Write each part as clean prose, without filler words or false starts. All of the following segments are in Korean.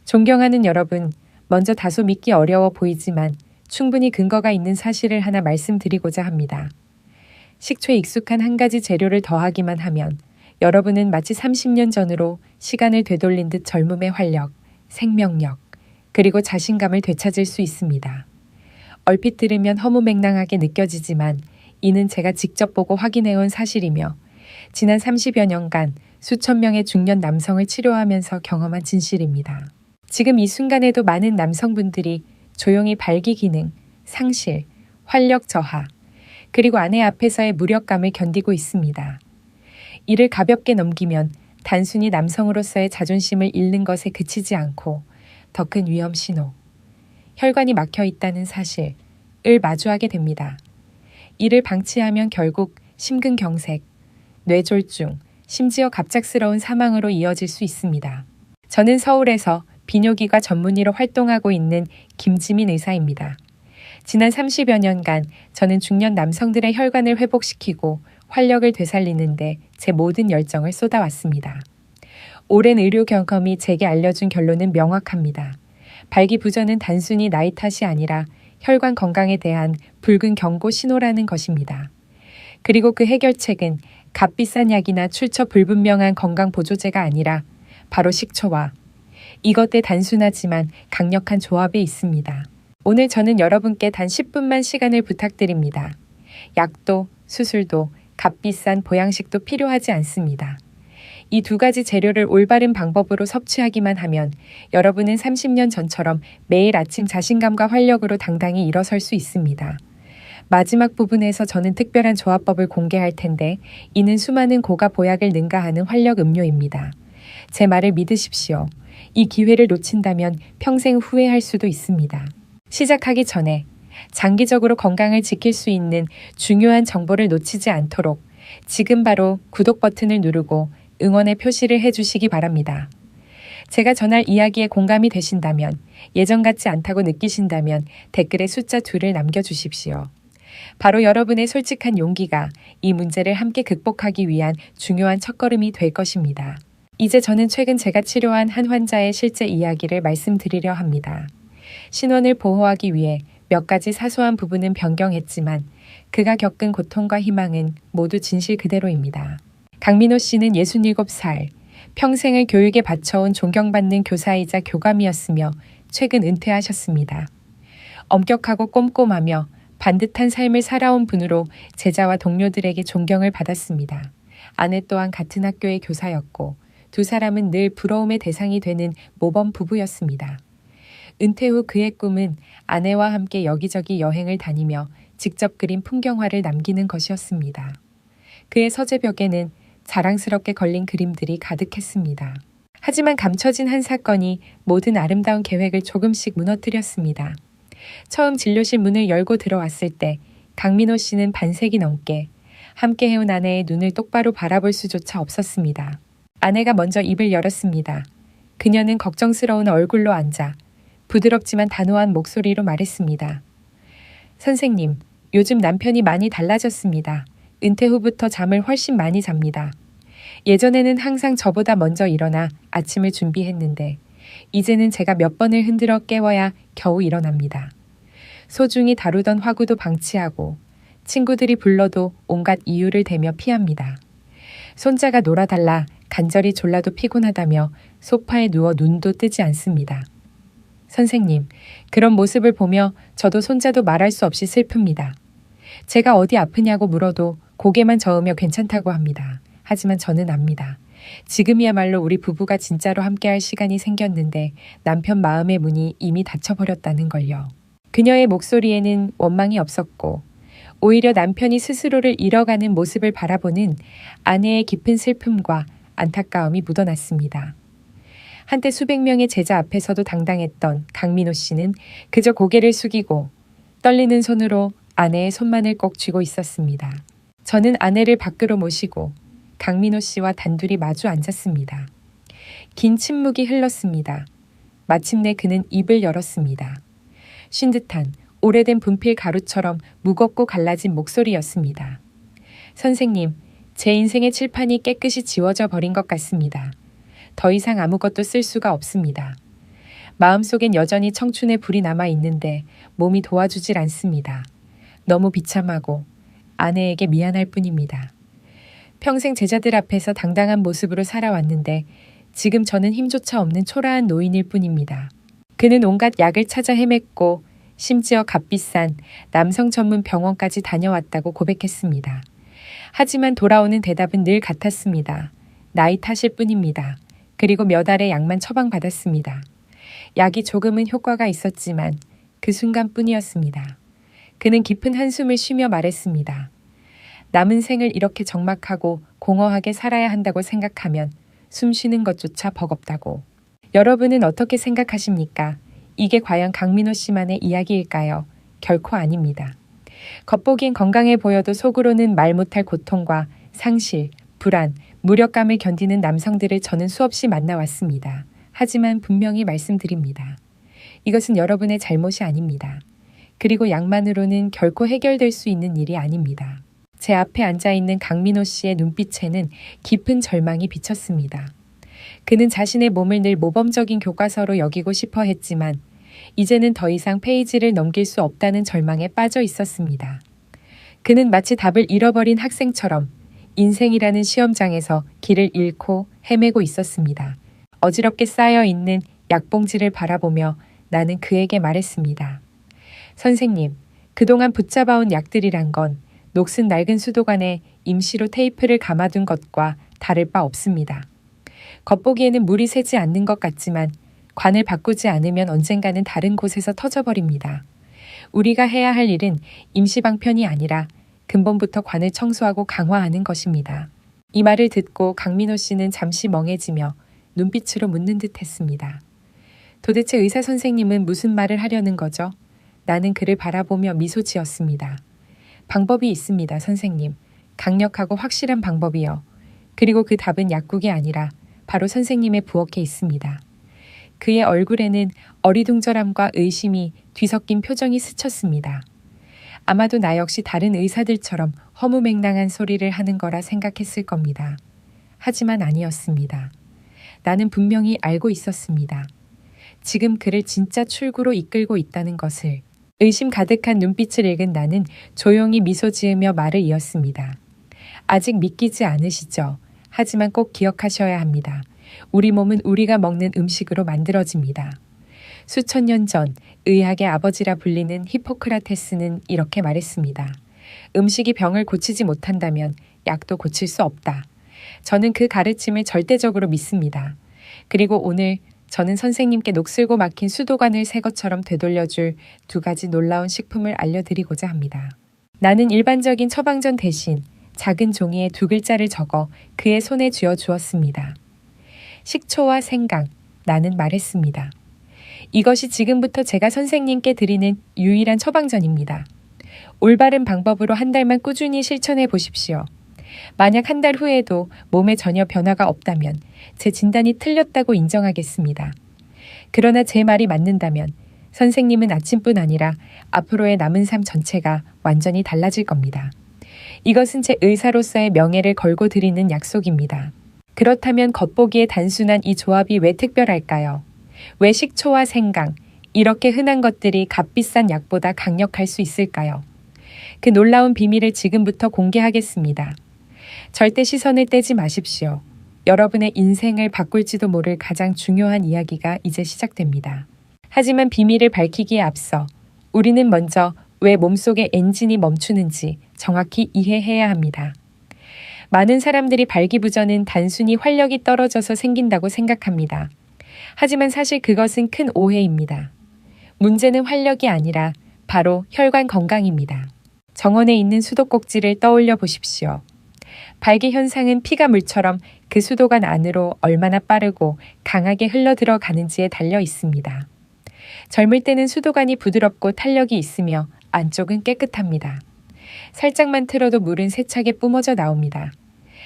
존경하는 여러분, 먼저 다소 믿기 어려워 보이지만 충분히 근거가 있는 사실을 하나 말씀드리고자 합니다. 식초에 익숙한 한 가지 재료를 더하기만 하면 여러분은 마치 30년 전으로 시간을 되돌린 듯 젊음의 활력, 생명력, 그리고 자신감을 되찾을 수 있습니다. 얼핏 들으면 허무맹랑하게 느껴지지만 이는 제가 직접 보고 확인해온 사실이며 지난 30여 년간 수천 명의 중년 남성을 치료하면서 경험한 진실입니다. 지금 이 순간에도 많은 남성분들이 조용히 발기 기능, 상실, 활력 저하, 그리고 아내 앞에서의 무력감을 견디고 있습니다. 이를 가볍게 넘기면 단순히 남성으로서의 자존심을 잃는 것에 그치지 않고 더 큰 위험 신호, 혈관이 막혀 있다는 사실을 마주하게 됩니다. 이를 방치하면 결국 심근경색, 뇌졸중, 심지어 갑작스러운 사망으로 이어질 수 있습니다. 저는 서울에서 비뇨기과 전문의로 활동하고 있는 김지민 의사입니다. 지난 30여 년간 저는 중년 남성들의 혈관을 회복시키고 활력을 되살리는데 제 모든 열정을 쏟아왔습니다. 오랜 의료 경험이 제게 알려준 결론은 명확합니다. 발기부전은 단순히 나이 탓이 아니라 혈관 건강에 대한 붉은 경고 신호라는 것입니다. 그리고 그 해결책은 값비싼 약이나 출처 불분명한 건강보조제가 아니라 바로 식초와 이것의 단순하지만 강력한 조합에 있습니다. 오늘 저는 여러분께 단 10분만 시간을 부탁드립니다. 약도, 수술도, 값비싼 보양식도 필요하지 않습니다. 이 두 가지 재료를 올바른 방법으로 섭취하기만 하면 여러분은 30년 전처럼 매일 아침 자신감과 활력으로 당당히 일어설 수 있습니다. 마지막 부분에서 저는 특별한 조합법을 공개할 텐데 이는 수많은 고가 보약을 능가하는 활력 음료입니다. 제 말을 믿으십시오. 이 기회를 놓친다면 평생 후회할 수도 있습니다. 시작하기 전에 장기적으로 건강을 지킬 수 있는 중요한 정보를 놓치지 않도록 지금 바로 구독 버튼을 누르고 응원의 표시를 해주시기 바랍니다. 제가 전할 이야기에 공감이 되신다면, 예전 같지 않다고 느끼신다면 댓글에 숫자 2를 남겨주십시오. 바로 여러분의 솔직한 용기가 이 문제를 함께 극복하기 위한 중요한 첫걸음이 될 것입니다. 이제 저는 최근 제가 치료한 한 환자의 실제 이야기를 말씀드리려 합니다. 신원을 보호하기 위해 몇 가지 사소한 부분은 변경했지만 그가 겪은 고통과 희망은 모두 진실 그대로입니다. 강민호 씨는 67살, 평생을 교육에 바쳐온 존경받는 교사이자 교감이었으며 최근 은퇴하셨습니다. 엄격하고 꼼꼼하며 반듯한 삶을 살아온 분으로 제자와 동료들에게 존경을 받았습니다. 아내 또한 같은 학교의 교사였고 두 사람은 늘 부러움의 대상이 되는 모범 부부였습니다. 은퇴 후 그의 꿈은 아내와 함께 여기저기 여행을 다니며 직접 그린 풍경화를 남기는 것이었습니다. 그의 서재벽에는 자랑스럽게 걸린 그림들이 가득했습니다. 하지만 감춰진 한 사건이 모든 아름다운 계획을 조금씩 무너뜨렸습니다. 처음 진료실 문을 열고 들어왔을 때 강민호 씨는 반세기 넘게 함께 해온 아내의 눈을 똑바로 바라볼 수조차 없었습니다. 아내가 먼저 입을 열었습니다. 그녀는 걱정스러운 얼굴로 앉아 부드럽지만 단호한 목소리로 말했습니다. 선생님, 요즘 남편이 많이 달라졌습니다. 은퇴 후부터 잠을 훨씬 많이 잡니다. 예전에는 항상 저보다 먼저 일어나 아침을 준비했는데 이제는 제가 몇 번을 흔들어 깨워야 겨우 일어납니다. 소중히 다루던 화구도 방치하고 친구들이 불러도 온갖 이유를 대며 피합니다. 손자가 놀아달라 간절히 졸라도 피곤하다며 소파에 누워 눈도 뜨지 않습니다. 선생님, 그런 모습을 보며 저도 손자도 말할 수 없이 슬픕니다. 제가 어디 아프냐고 물어도 고개만 저으며 괜찮다고 합니다. 하지만 저는 압니다. 지금이야말로 우리 부부가 진짜로 함께할 시간이 생겼는데 남편 마음의 문이 이미 닫혀버렸다는 걸요. 그녀의 목소리에는 원망이 없었고 오히려 남편이 스스로를 잃어가는 모습을 바라보는 아내의 깊은 슬픔과 안타까움이 묻어났습니다. 한때 수백 명의 제자 앞에서도 당당했던 강민호 씨는 그저 고개를 숙이고 떨리는 손으로 아내의 손만을 꼭 쥐고 있었습니다. 저는 아내를 밖으로 모시고 강민호 씨와 단둘이 마주 앉았습니다. 긴 침묵이 흘렀습니다. 마침내 그는 입을 열었습니다. 쉰 듯한 오래된 분필 가루처럼 무겁고 갈라진 목소리였습니다. 선생님, 제 인생의 칠판이 깨끗이 지워져 버린 것 같습니다. 더 이상 아무것도 쓸 수가 없습니다. 마음속엔 여전히 청춘의 불이 남아 있는데 몸이 도와주질 않습니다. 너무 비참하고 아내에게 미안할 뿐입니다. 평생 제자들 앞에서 당당한 모습으로 살아왔는데 지금 저는 힘조차 없는 초라한 노인일 뿐입니다. 그는 온갖 약을 찾아 헤맸고 심지어 값비싼 남성 전문 병원까지 다녀왔다고 고백했습니다. 하지만 돌아오는 대답은 늘 같았습니다. 나이 탓일 뿐입니다. 그리고 몇 알의 약만 처방받았습니다. 약이 조금은 효과가 있었지만 그 순간뿐이었습니다. 그는 깊은 한숨을 쉬며 말했습니다. 남은 생을 이렇게 적막하고 공허하게 살아야 한다고 생각하면 숨 쉬는 것조차 버겁다고. 여러분은 어떻게 생각하십니까? 이게 과연 강민호 씨만의 이야기일까요? 결코 아닙니다. 겉보기엔 건강해 보여도 속으로는 말 못할 고통과 상실, 불안, 무력감을 견디는 남성들을 저는 수없이 만나왔습니다. 하지만 분명히 말씀드립니다. 이것은 여러분의 잘못이 아닙니다. 그리고 약만으로는 결코 해결될 수 있는 일이 아닙니다. 제 앞에 앉아있는 강민호 씨의 눈빛에는 깊은 절망이 비쳤습니다. 그는 자신의 몸을 늘 모범적인 교과서로 여기고 싶어 했지만 이제는 더 이상 페이지를 넘길 수 없다는 절망에 빠져 있었습니다. 그는 마치 답을 잃어버린 학생처럼 인생이라는 시험장에서 길을 잃고 헤매고 있었습니다. 어지럽게 쌓여있는 약봉지를 바라보며 나는 그에게 말했습니다. 선생님, 그동안 붙잡아온 약들이란 건 녹슨 낡은 수도관에 임시로 테이프를 감아둔 것과 다를 바 없습니다. 겉보기에는 물이 새지 않는 것 같지만 관을 바꾸지 않으면 언젠가는 다른 곳에서 터져버립니다. 우리가 해야 할 일은 임시방편이 아니라 근본부터 관을 청소하고 강화하는 것입니다. 이 말을 듣고 강민호 씨는 잠시 멍해지며 눈빛으로 묻는 듯 했습니다. 도대체 의사 선생님은 무슨 말을 하려는 거죠? 나는 그를 바라보며 미소 지었습니다. 방법이 있습니다, 선생님. 강력하고 확실한 방법이요. 그리고 그 답은 약국이 아니라 바로 선생님의 부엌에 있습니다. 그의 얼굴에는 어리둥절함과 의심이 뒤섞인 표정이 스쳤습니다. 아마도 나 역시 다른 의사들처럼 허무맹랑한 소리를 하는 거라 생각했을 겁니다. 하지만 아니었습니다. 나는 분명히 알고 있었습니다. 지금 그를 진짜 출구로 이끌고 있다는 것을. 의심 가득한 눈빛을 읽은 나는 조용히 미소 지으며 말을 이었습니다. 아직 믿기지 않으시죠? 하지만 꼭 기억하셔야 합니다. 우리 몸은 우리가 먹는 음식으로 만들어집니다. 수천 년 전 의학의 아버지라 불리는 히포크라테스는 이렇게 말했습니다. 음식이 병을 고치지 못한다면 약도 고칠 수 없다. 저는 그 가르침을 절대적으로 믿습니다. 그리고 오늘 저는 선생님께 녹슬고 막힌 수도관을 새 것처럼 되돌려줄 두 가지 놀라운 식품을 알려드리고자 합니다. 나는 일반적인 처방전 대신 작은 종이에 두 글자를 적어 그의 손에 쥐어 주었습니다. 식초와 생강, 나는 말했습니다. 이것이 지금부터 제가 선생님께 드리는 유일한 처방전입니다. 올바른 방법으로 한 달만 꾸준히 실천해 보십시오. 만약 한 달 후에도 몸에 전혀 변화가 없다면 제 진단이 틀렸다고 인정하겠습니다. 그러나 제 말이 맞는다면 선생님은 아침뿐 아니라 앞으로의 남은 삶 전체가 완전히 달라질 겁니다. 이것은 제 의사로서의 명예를 걸고 드리는 약속입니다. 그렇다면 겉보기에 단순한 이 조합이 왜 특별할까요? 왜 식초와 생강, 이렇게 흔한 것들이 값비싼 약보다 강력할 수 있을까요? 그 놀라운 비밀을 지금부터 공개하겠습니다. 절대 시선을 떼지 마십시오. 여러분의 인생을 바꿀지도 모를 가장 중요한 이야기가 이제 시작됩니다. 하지만 비밀을 밝히기에 앞서 우리는 먼저 왜 몸속의 엔진이 멈추는지 정확히 이해해야 합니다. 많은 사람들이 발기부전은 단순히 활력이 떨어져서 생긴다고 생각합니다. 하지만 사실 그것은 큰 오해입니다. 문제는 활력이 아니라 바로 혈관 건강입니다. 정원에 있는 수도꼭지를 떠올려 보십시오. 발기 현상은 피가 물처럼 그 수도관 안으로 얼마나 빠르고 강하게 흘러들어 가는지에 달려 있습니다. 젊을 때는 수도관이 부드럽고 탄력이 있으며 안쪽은 깨끗합니다. 살짝만 틀어도 물은 세차게 뿜어져 나옵니다.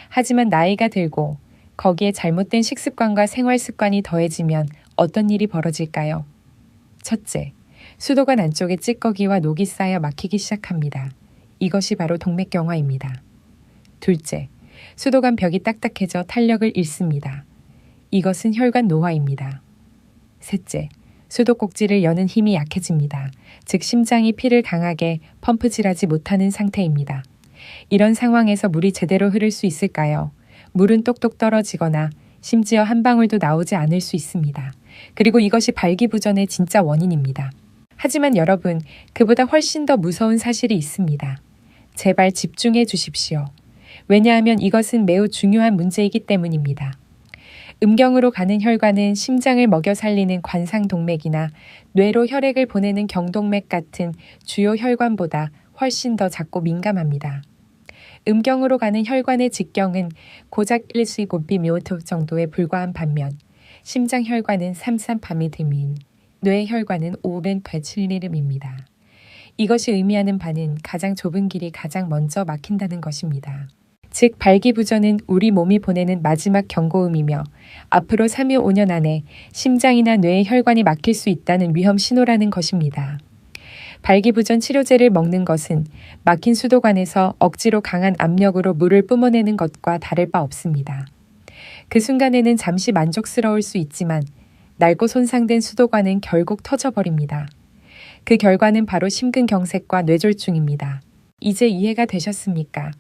하지만 나이가 들고 거기에 잘못된 식습관과 생활습관이 더해지면 어떤 일이 벌어질까요? 첫째, 수도관 안쪽에 찌꺼기와 녹이 쌓여 막히기 시작합니다. 이것이 바로 동맥경화입니다. 둘째, 수도관 벽이 딱딱해져 탄력을 잃습니다. 이것은 혈관 노화입니다. 셋째, 수도꼭지를 여는 힘이 약해집니다. 즉 심장이 피를 강하게 펌프질하지 못하는 상태입니다. 이런 상황에서 물이 제대로 흐를 수 있을까요? 물은 똑똑 떨어지거나 심지어 한 방울도 나오지 않을 수 있습니다. 그리고 이것이 발기부전의 진짜 원인입니다. 하지만 여러분, 그보다 훨씬 더 무서운 사실이 있습니다. 제발 집중해 주십시오. 왜냐하면 이것은 매우 중요한 문제이기 때문입니다. 음경으로 가는 혈관은 심장을 먹여 살리는 관상동맥이나 뇌로 혈액을 보내는 경동맥 같은 주요 혈관보다 훨씬 더 작고 민감합니다. 음경으로 가는 혈관의 직경은 고작 1시고피미오토 정도에 불과한 반면 심장 혈관은 33파미드민, 뇌 혈관은 500배칠리름입니다. 이것이 의미하는 바는 가장 좁은 길이 가장 먼저 막힌다는 것입니다. 즉 발기부전은 우리 몸이 보내는 마지막 경고음이며 앞으로 3일 5년 안에 심장이나 뇌의 혈관이 막힐 수 있다는 위험 신호라는 것입니다. 발기부전 치료제를 먹는 것은 막힌 수도관에서 억지로 강한 압력으로 물을 뿜어내는 것과 다를 바 없습니다. 그 순간에는 잠시 만족스러울 수 있지만 낡고 손상된 수도관은 결국 터져버립니다. 그 결과는 바로 심근경색과 뇌졸중입니다. 이제 이해가 되셨습니까?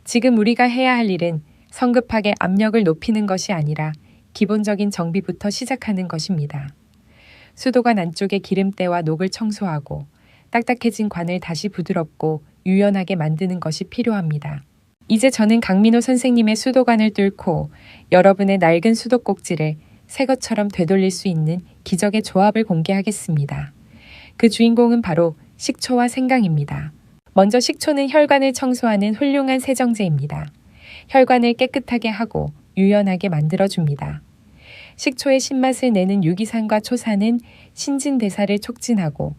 지금 우리가 해야 할 일은 성급하게 압력을 높이는 것이 아니라 기본적인 정비부터 시작하는 것입니다. 수도관 안쪽의 기름때와 녹을 청소하고 딱딱해진 관을 다시 부드럽고 유연하게 만드는 것이 필요합니다. 이제 저는 강민호 선생님의 수도관을 뚫고 여러분의 낡은 수도꼭지를 새 것처럼 되돌릴 수 있는 기적의 조합을 공개하겠습니다. 그 주인공은 바로 식초와 생강입니다. 먼저 식초는 혈관을 청소하는 훌륭한 세정제입니다. 혈관을 깨끗하게 하고 유연하게 만들어줍니다. 식초의 신맛을 내는 유기산과 초산은 신진대사를 촉진하고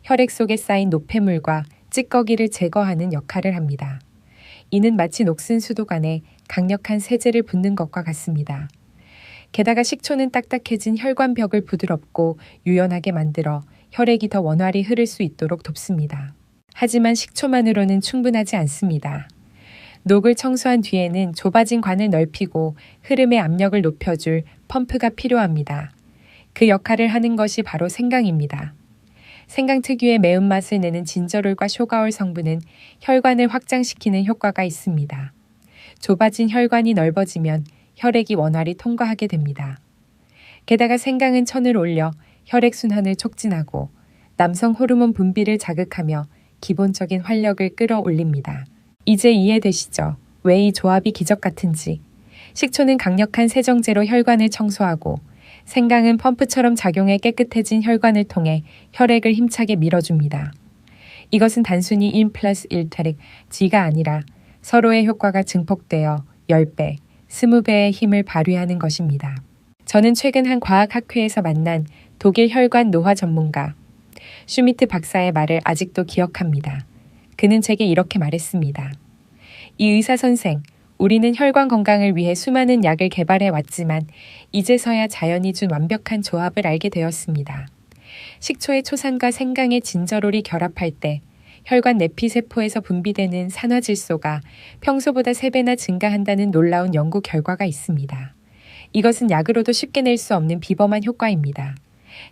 혈액 속에 쌓인 노폐물과 찌꺼기를 제거하는 역할을 합니다. 이는 마치 녹슨 수도관에 강력한 세제를 붓는 것과 같습니다. 게다가 식초는 딱딱해진 혈관벽을 부드럽고 유연하게 만들어 혈액이 더 원활히 흐를 수 있도록 돕습니다. 하지만 식초만으로는 충분하지 않습니다. 녹을 청소한 뒤에는 좁아진 관을 넓히고 흐름의 압력을 높여줄 펌프가 필요합니다. 그 역할을 하는 것이 바로 생강입니다. 생강 특유의 매운맛을 내는 진저롤과 쇼가올 성분은 혈관을 확장시키는 효과가 있습니다. 좁아진 혈관이 넓어지면 혈액이 원활히 통과하게 됩니다. 게다가 생강은 천을 올려 혈액순환을 촉진하고 남성 호르몬 분비를 자극하며 기본적인 활력을 끌어올립니다. 이제 이해되시죠? 왜 이 조합이 기적 같은지. 식초는 강력한 세정제로 혈관을 청소하고 생강은 펌프처럼 작용해 깨끗해진 혈관을 통해 혈액을 힘차게 밀어줍니다. 이것은 단순히 1+1 G가 아니라 서로의 효과가 증폭되어 10배, 20배의 힘을 발휘하는 것입니다. 저는 최근 한 과학학회에서 만난 독일 혈관 노화 전문가 슈미트 박사의 말을 아직도 기억합니다. 그는 제게 이렇게 말했습니다. 이 의사 선생, 우리는 혈관 건강을 위해 수많은 약을 개발해 왔지만 이제서야 자연이 준 완벽한 조합을 알게 되었습니다. 식초의 초산과 생강의 진저롤이 결합할 때 혈관 내피세포에서 분비되는 산화질소가 평소보다 3배나 증가한다는 놀라운 연구 결과가 있습니다. 이것은 약으로도 쉽게 낼 수 없는 비범한 효과입니다.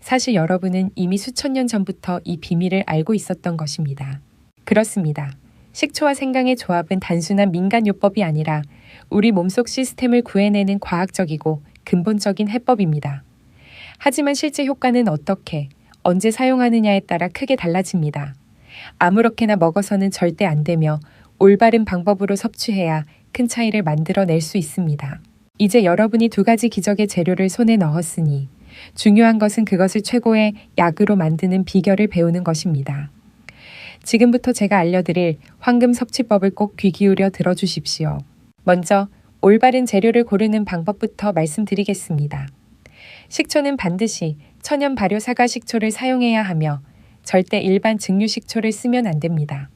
사실 여러분은 이미 수천 년 전부터 이 비밀을 알고 있었던 것입니다. 그렇습니다. 식초와 생강의 조합은 단순한 민간요법이 아니라 우리 몸속 시스템을 구해내는 과학적이고 근본적인 해법입니다. 하지만 실제 효과는 어떻게, 언제 사용하느냐에 따라 크게 달라집니다. 아무렇게나 먹어서는 절대 안 되며 올바른 방법으로 섭취해야 큰 차이를 만들어낼 수 있습니다. 이제 여러분이 2가지 기적의 재료를 손에 넣었으니 중요한 것은 그것을 최고의 약으로 만드는 비결을 배우는 것입니다. 지금부터 제가 알려드릴 황금 섭취법을 꼭 귀 기울여 들어주십시오. 먼저 올바른 재료를 고르는 방법부터 말씀드리겠습니다. 식초는 반드시 천연 발효 사과 식초를 사용해야 하며 절대 일반 증류 식초를 쓰면 안 됩니다.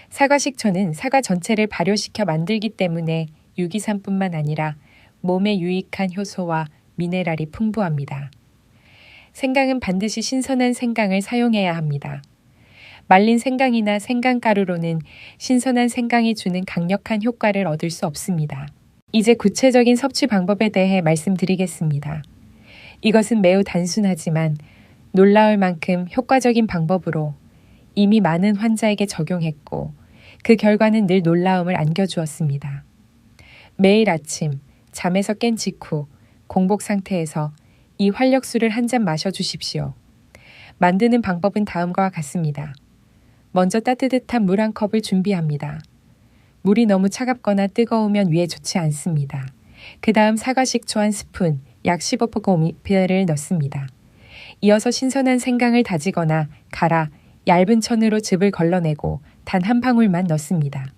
사과 식초는 사과 전체를 발효시켜 만들기 때문에 유기산뿐만 아니라 몸에 유익한 효소와 미네랄이 풍부합니다. 생강은 반드시 신선한 생강을 사용해야 합니다. 말린 생강이나 생강가루로는 신선한 생강이 주는 강력한 효과를 얻을 수 없습니다. 이제 구체적인 섭취 방법에 대해 말씀드리겠습니다. 이것은 매우 단순하지만 놀라울 만큼 효과적인 방법으로 이미 많은 환자에게 적용했고 그 결과는 늘 놀라움을 안겨주었습니다. 매일 아침 잠에서 깬 직후 공복 상태에서 이 활력수를 한 잔 마셔주십시오. 만드는 방법은 다음과 같습니다. 먼저 따뜻한 물 한 컵을 준비합니다. 물이 너무 차갑거나 뜨거우면 위에 좋지 않습니다. 그 다음 사과 식초 한 스푼, 약 15ml를 넣습니다. 이어서 신선한 생강을 다지거나 갈아 얇은 천으로 즙을 걸러내고 단 한 방울만 넣습니다.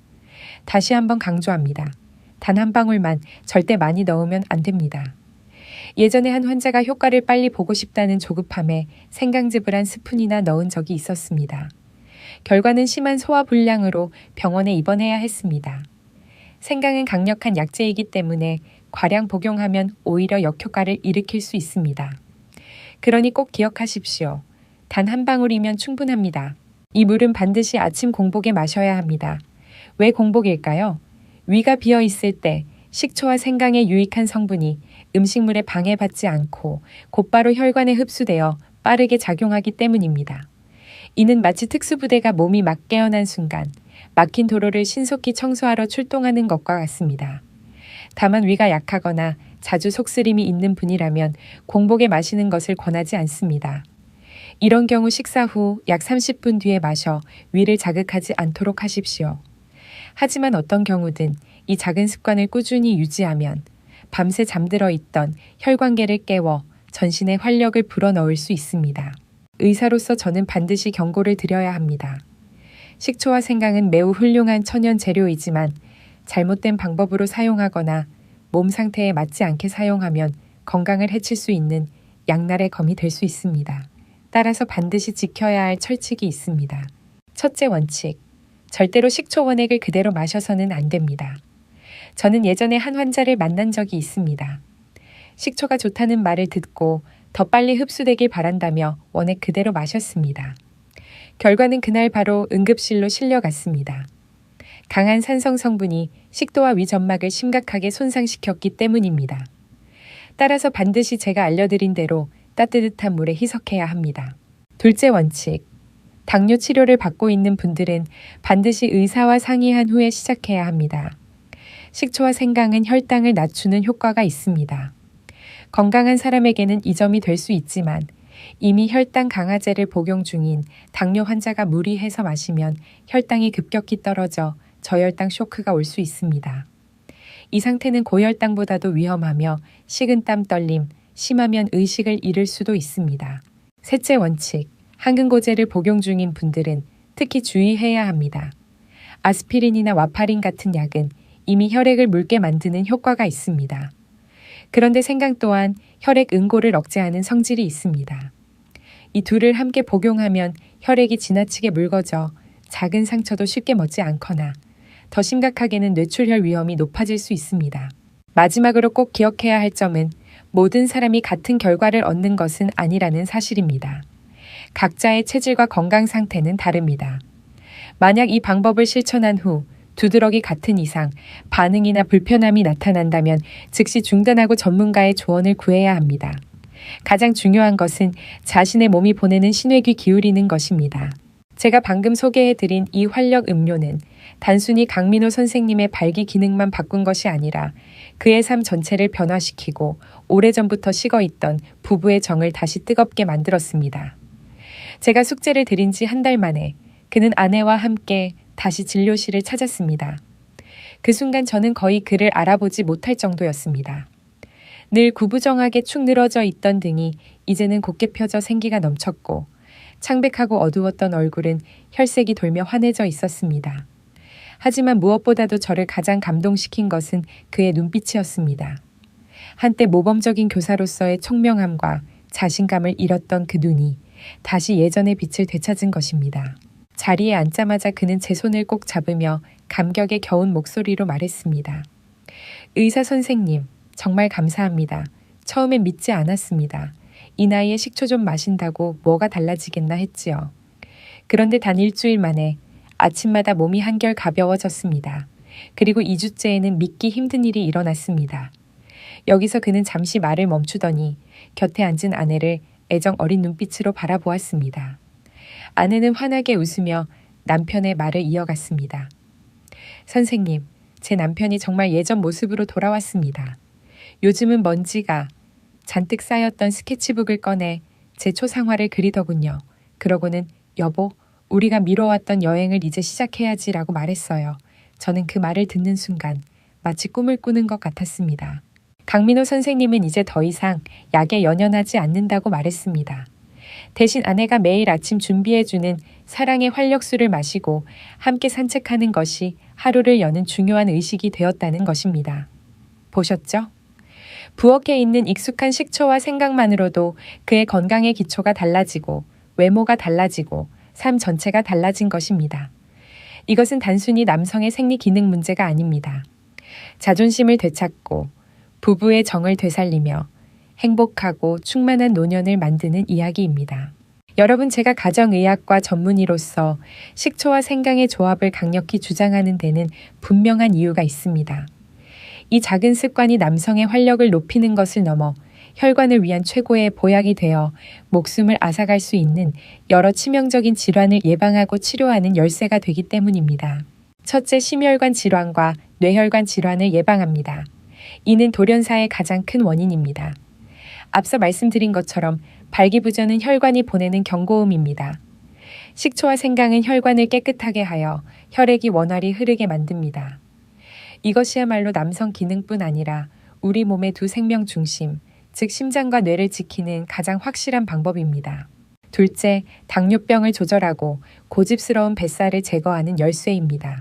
다시 한번 강조합니다. 단 한 방울만, 절대 많이 넣으면 안 됩니다. 예전에 한 환자가 효과를 빨리 보고 싶다는 조급함에 생강즙을 한 스푼이나 넣은 적이 있었습니다. 결과는 심한 소화불량으로 병원에 입원해야 했습니다. 생강은 강력한 약재이기 때문에 과량 복용하면 오히려 역효과를 일으킬 수 있습니다. 그러니 꼭 기억하십시오. 단 한 방울이면 충분합니다. 이 물은 반드시 아침 공복에 마셔야 합니다. 왜 공복일까요? 위가 비어 있을 때 식초와 생강의 유익한 성분이 음식물에 방해받지 않고 곧바로 혈관에 흡수되어 빠르게 작용하기 때문입니다. 이는 마치 특수부대가 몸이 막 깨어난 순간 막힌 도로를 신속히 청소하러 출동하는 것과 같습니다. 다만 위가 약하거나 자주 속쓰림이 있는 분이라면 공복에 마시는 것을 권하지 않습니다. 이런 경우 식사 후 약 30분 뒤에 마셔 위를 자극하지 않도록 하십시오. 하지만 어떤 경우든 이 작은 습관을 꾸준히 유지하면 밤새 잠들어 있던 혈관계를 깨워 전신에 활력을 불어넣을 수 있습니다. 의사로서 저는 반드시 경고를 드려야 합니다. 식초와 생강은 매우 훌륭한 천연 재료이지만 잘못된 방법으로 사용하거나 몸 상태에 맞지 않게 사용하면 건강을 해칠 수 있는 양날의 검이 될 수 있습니다. 따라서 반드시 지켜야 할 철칙이 있습니다. 첫째 원칙, 절대로 식초 원액을 그대로 마셔서는 안 됩니다. 저는 예전에 한 환자를 만난 적이 있습니다. 식초가 좋다는 말을 듣고 더 빨리 흡수되길 바란다며 원액 그대로 마셨습니다. 결과는 그날 바로 응급실로 실려갔습니다. 강한 산성 성분이 식도와 위점막을 심각하게 손상시켰기 때문입니다. 따라서 반드시 제가 알려드린 대로 따뜻한 물에 희석해야 합니다. 둘째 원칙, 당뇨 치료를 받고 있는 분들은 반드시 의사와 상의한 후에 시작해야 합니다. 식초와 생강은 혈당을 낮추는 효과가 있습니다. 건강한 사람에게는 이 점이 될 수 있지만 이미 혈당 강화제를 복용 중인 당뇨 환자가 무리해서 마시면 혈당이 급격히 떨어져 저혈당 쇼크가 올 수 있습니다. 이 상태는 고혈당보다도 위험하며 식은땀 떨림, 심하면 의식을 잃을 수도 있습니다. 셋째 원칙, 항근고제를 복용 중인 분들은 특히 주의해야 합니다. 아스피린이나 와파린 같은 약은 이미 혈액을 묽게 만드는 효과가 있습니다. 그런데 생강 또한 혈액 응고를 억제하는 성질이 있습니다. 이 둘을 함께 복용하면 혈액이 지나치게 묽어져 작은 상처도 쉽게 멎지 않거나 더 심각하게는 뇌출혈 위험이 높아질 수 있습니다. 마지막으로 꼭 기억해야 할 점은 모든 사람이 같은 결과를 얻는 것은 아니라는 사실입니다. 각자의 체질과 건강 상태는 다릅니다. 만약 이 방법을 실천한 후 두드러기 같은 이상 반응이나 불편함이 나타난다면 즉시 중단하고 전문가의 조언을 구해야 합니다. 가장 중요한 것은 자신의 몸이 보내는 신호에 기울이는 것입니다. 제가 방금 소개해드린 이 활력 음료는 단순히 강민호 선생님의 발기 기능만 바꾼 것이 아니라 그의 삶 전체를 변화시키고 오래전부터 식어있던 부부의 정을 다시 뜨겁게 만들었습니다. 제가 숙제를 드린 지 한 달 만에 그는 아내와 함께 다시 진료실을 찾았습니다. 그 순간 저는 거의 그를 알아보지 못할 정도였습니다. 늘 구부정하게 축 늘어져 있던 등이 이제는 곧게 펴져 생기가 넘쳤고 창백하고 어두웠던 얼굴은 혈색이 돌며 환해져 있었습니다. 하지만 무엇보다도 저를 가장 감동시킨 것은 그의 눈빛이었습니다. 한때 모범적인 교사로서의 총명함과 자신감을 잃었던 그 눈이 다시 예전의 빛을 되찾은 것입니다. 자리에 앉자마자 그는 제 손을 꼭 잡으며 감격에 겨운 목소리로 말했습니다. 의사 선생님, 정말 감사합니다. 처음엔 믿지 않았습니다. 이 나이에 식초 좀 마신다고 뭐가 달라지겠나 했지요. 그런데 단 일주일 만에 아침마다 몸이 한결 가벼워졌습니다. 그리고 2주째에는 믿기 힘든 일이 일어났습니다. 여기서 그는 잠시 말을 멈추더니 곁에 앉은 아내를 애정 어린 눈빛으로 바라보았습니다. 아내는 환하게 웃으며 남편의 말을 이어갔습니다. 선생님, 제 남편이 정말 예전 모습으로 돌아왔습니다. 요즘은 먼지가 잔뜩 쌓였던 스케치북을 꺼내 제 초상화를 그리더군요. 그러고는 여보, 우리가 미뤄왔던 여행을 이제 시작해야지라고 말했어요. 저는 그 말을 듣는 순간 마치 꿈을 꾸는 것 같았습니다. 강민호 선생님은 이제 더 이상 약에 연연하지 않는다고 말했습니다. 대신 아내가 매일 아침 준비해주는 사랑의 활력수를 마시고 함께 산책하는 것이 하루를 여는 중요한 의식이 되었다는 것입니다. 보셨죠? 부엌에 있는 익숙한 식초와 생각만으로도 그의 건강의 기초가 달라지고 외모가 달라지고 삶 전체가 달라진 것입니다. 이것은 단순히 남성의 생리 기능 문제가 아닙니다. 자존심을 되찾고 부부의 정을 되살리며 행복하고 충만한 노년을 만드는 이야기입니다. 여러분, 제가 가정의학과 전문의로서 식초와 생강의 조합을 강력히 주장하는 데는 분명한 이유가 있습니다. 이 작은 습관이 남성의 활력을 높이는 것을 넘어 혈관을 위한 최고의 보약이 되어 목숨을 앗아갈 수 있는 여러 치명적인 질환을 예방하고 치료하는 열쇠가 되기 때문입니다. 첫째, 심혈관 질환과 뇌혈관 질환을 예방합니다. 이는 돌연사의 가장 큰 원인입니다. 앞서 말씀드린 것처럼 발기부전은 혈관이 보내는 경고음입니다. 식초와 생강은 혈관을 깨끗하게 하여 혈액이 원활히 흐르게 만듭니다. 이것이야말로 남성 기능뿐 아니라 우리 몸의 두 생명 중심, 즉 심장과 뇌를 지키는 가장 확실한 방법입니다. 둘째, 당뇨병을 조절하고 고집스러운 뱃살을 제거하는 열쇠입니다.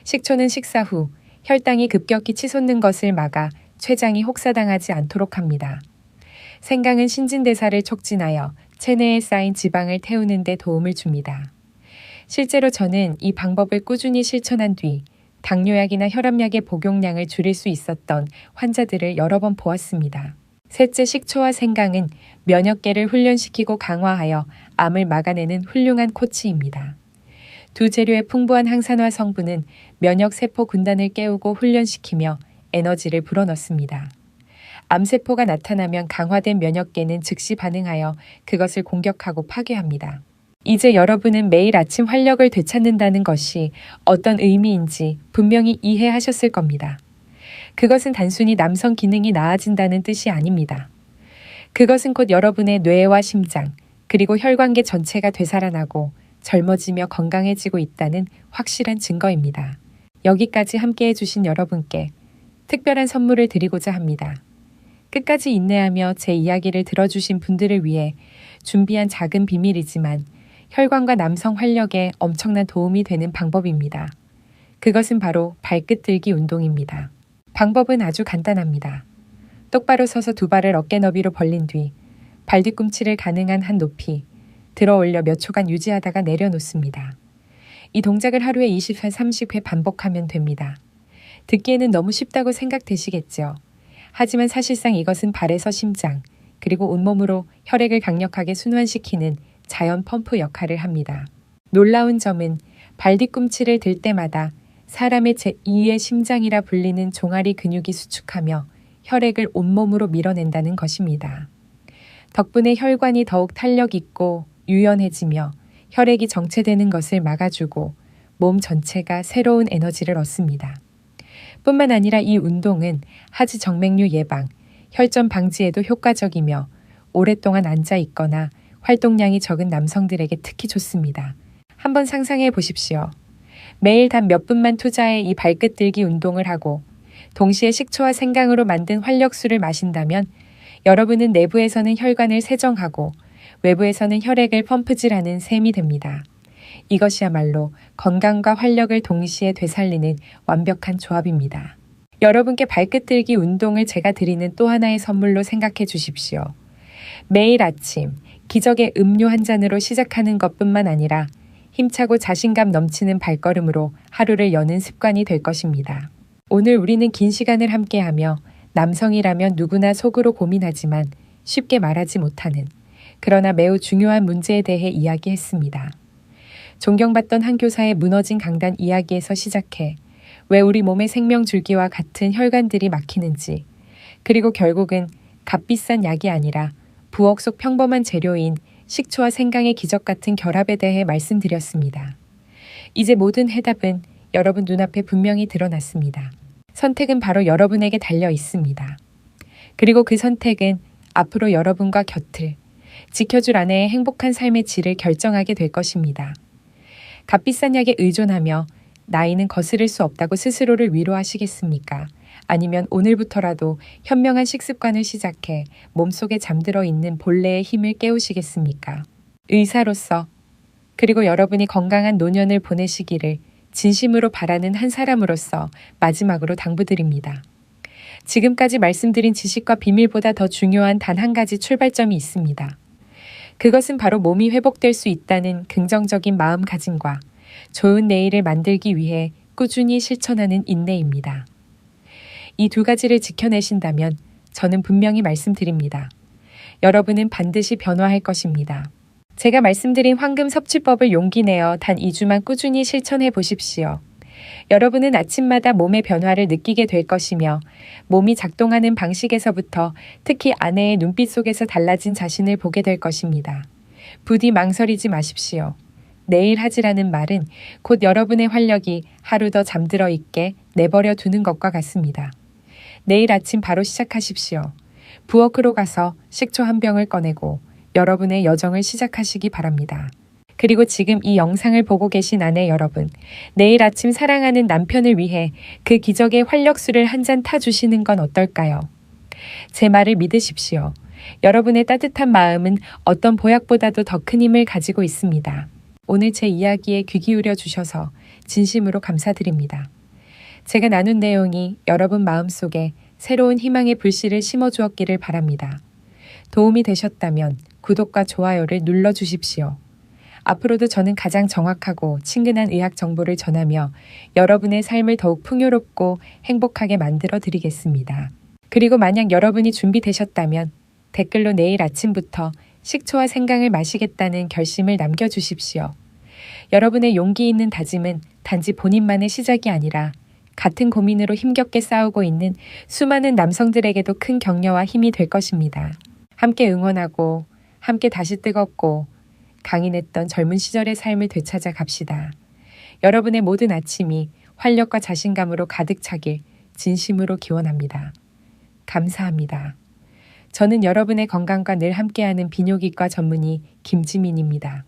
식초는 식사 후 혈당이 급격히 치솟는 것을 막아 췌장이 혹사당하지 않도록 합니다. 생강은 신진대사를 촉진하여 체내에 쌓인 지방을 태우는 데 도움을 줍니다. 실제로 저는 이 방법을 꾸준히 실천한 뒤 당뇨약이나 혈압약의 복용량을 줄일 수 있었던 환자들을 여러 번 보았습니다. 셋째, 식초와 생강은 면역계를 훈련시키고 강화하여 암을 막아내는 훌륭한 코치입니다. 두 재료의 풍부한 항산화 성분은 면역세포 군단을 깨우고 훈련시키며 에너지를 불어넣습니다. 암세포가 나타나면 강화된 면역계는 즉시 반응하여 그것을 공격하고 파괴합니다. 이제 여러분은 매일 아침 활력을 되찾는다는 것이 어떤 의미인지 분명히 이해하셨을 겁니다. 그것은 단순히 남성 기능이 나아진다는 뜻이 아닙니다. 그것은 곧 여러분의 뇌와 심장, 그리고 혈관계 전체가 되살아나고 젊어지며 건강해지고 있다는 확실한 증거입니다. 여기까지 함께 해주신 여러분께 특별한 선물을 드리고자 합니다. 끝까지 인내하며 제 이야기를 들어주신 분들을 위해 준비한 작은 비밀이지만 혈관과 남성 활력에 엄청난 도움이 되는 방법입니다. 그것은 바로 발끝 들기 운동입니다. 방법은 아주 간단합니다. 똑바로 서서 두 발을 어깨 너비로 벌린 뒤 발 뒤꿈치를 가능한 한 높이 들어 올려 몇 초간 유지하다가 내려놓습니다. 이 동작을 하루에 20회, 30회 반복하면 됩니다. 듣기에는 너무 쉽다고 생각되시겠죠? 하지만 사실상 이것은 발에서 심장, 그리고 온몸으로 혈액을 강력하게 순환시키는 자연 펌프 역할을 합니다. 놀라운 점은 발 뒤꿈치를 들 때마다 사람의 제2의 심장이라 불리는 종아리 근육이 수축하며 혈액을 온몸으로 밀어낸다는 것입니다. 덕분에 혈관이 더욱 탄력 있고 유연해지며 혈액이 정체되는 것을 막아주고 몸 전체가 새로운 에너지를 얻습니다. 뿐만 아니라 이 운동은 하지 정맥류 예방, 혈전 방지에도 효과적이며 오랫동안 앉아 있거나 활동량이 적은 남성들에게 특히 좋습니다. 한번 상상해 보십시오. 매일 단 몇 분만 투자해 이 발끝 들기 운동을 하고 동시에 식초와 생강으로 만든 활력수를 마신다면 여러분은 내부에서는 혈관을 세정하고 외부에서는 혈액을 펌프질하는 셈이 됩니다. 이것이야말로 건강과 활력을 동시에 되살리는 완벽한 조합입니다. 여러분께 발끝 들기 운동을 제가 드리는 또 하나의 선물로 생각해 주십시오. 매일 아침 기적의 음료 한 잔으로 시작하는 것뿐만 아니라 힘차고 자신감 넘치는 발걸음으로 하루를 여는 습관이 될 것입니다. 오늘 우리는 긴 시간을 함께하며 남성이라면 누구나 속으로 고민하지만 쉽게 말하지 못하는 그러나 매우 중요한 문제에 대해 이야기했습니다. 존경받던 한 교사의 무너진 강단 이야기에서 시작해 왜 우리 몸의 생명줄기와 같은 혈관들이 막히는지, 그리고 결국은 값비싼 약이 아니라 부엌 속 평범한 재료인 식초와 생강의 기적 같은 결합에 대해 말씀드렸습니다. 이제 모든 해답은 여러분 눈앞에 분명히 드러났습니다. 선택은 바로 여러분에게 달려 있습니다. 그리고 그 선택은 앞으로 여러분과 곁을 지켜줄 아내의 행복한 삶의 질을 결정하게 될 것입니다. 값비싼 약에 의존하며 나이는 거스를 수 없다고 스스로를 위로하시겠습니까? 아니면 오늘부터라도 현명한 식습관을 시작해 몸속에 잠들어 있는 본래의 힘을 깨우시겠습니까? 의사로서 그리고 여러분이 건강한 노년을 보내시기를 진심으로 바라는 한 사람으로서 마지막으로 당부드립니다. 지금까지 말씀드린 지식과 비밀보다 더 중요한 단 한 가지 출발점이 있습니다. 그것은 바로 몸이 회복될 수 있다는 긍정적인 마음가짐과 좋은 내일을 만들기 위해 꾸준히 실천하는 인내입니다. 이 두 가지를 지켜내신다면 저는 분명히 말씀드립니다. 여러분은 반드시 변화할 것입니다. 제가 말씀드린 황금 섭취법을 용기 내어 단 2주만 꾸준히 실천해 보십시오. 여러분은 아침마다 몸의 변화를 느끼게 될 것이며 몸이 작동하는 방식에서부터 특히 아내의 눈빛 속에서 달라진 자신을 보게 될 것입니다. 부디 망설이지 마십시오. 내일 하지라는 말은 곧 여러분의 활력이 하루 더 잠들어 있게 내버려 두는 것과 같습니다. 내일 아침 바로 시작하십시오. 부엌으로 가서 식초 한 병을 꺼내고 여러분의 여정을 시작하시기 바랍니다. 그리고 지금 이 영상을 보고 계신 아내 여러분, 내일 아침 사랑하는 남편을 위해 그 기적의 활력수를 한 잔 타주시는 건 어떨까요? 제 말을 믿으십시오. 여러분의 따뜻한 마음은 어떤 보약보다도 더 큰 힘을 가지고 있습니다. 오늘 제 이야기에 귀 기울여 주셔서 진심으로 감사드립니다. 제가 나눈 내용이 여러분 마음속에 새로운 희망의 불씨를 심어주었기를 바랍니다. 도움이 되셨다면 구독과 좋아요를 눌러주십시오. 앞으로도 저는 가장 정확하고 친근한 의학 정보를 전하며 여러분의 삶을 더욱 풍요롭고 행복하게 만들어 드리겠습니다. 그리고 만약 여러분이 준비되셨다면 댓글로 내일 아침부터 식초와 생강을 마시겠다는 결심을 남겨주십시오. 여러분의 용기 있는 다짐은 단지 본인만의 시작이 아니라 같은 고민으로 힘겹게 싸우고 있는 수많은 남성들에게도 큰 격려와 힘이 될 것입니다. 함께 응원하고 함께 다시 뜨겁고 강인했던 젊은 시절의 삶을 되찾아 갑시다. 여러분의 모든 아침이 활력과 자신감으로 가득 차길 진심으로 기원합니다. 감사합니다. 저는 여러분의 건강과 늘 함께하는 비뇨기과 전문의 김지민입니다.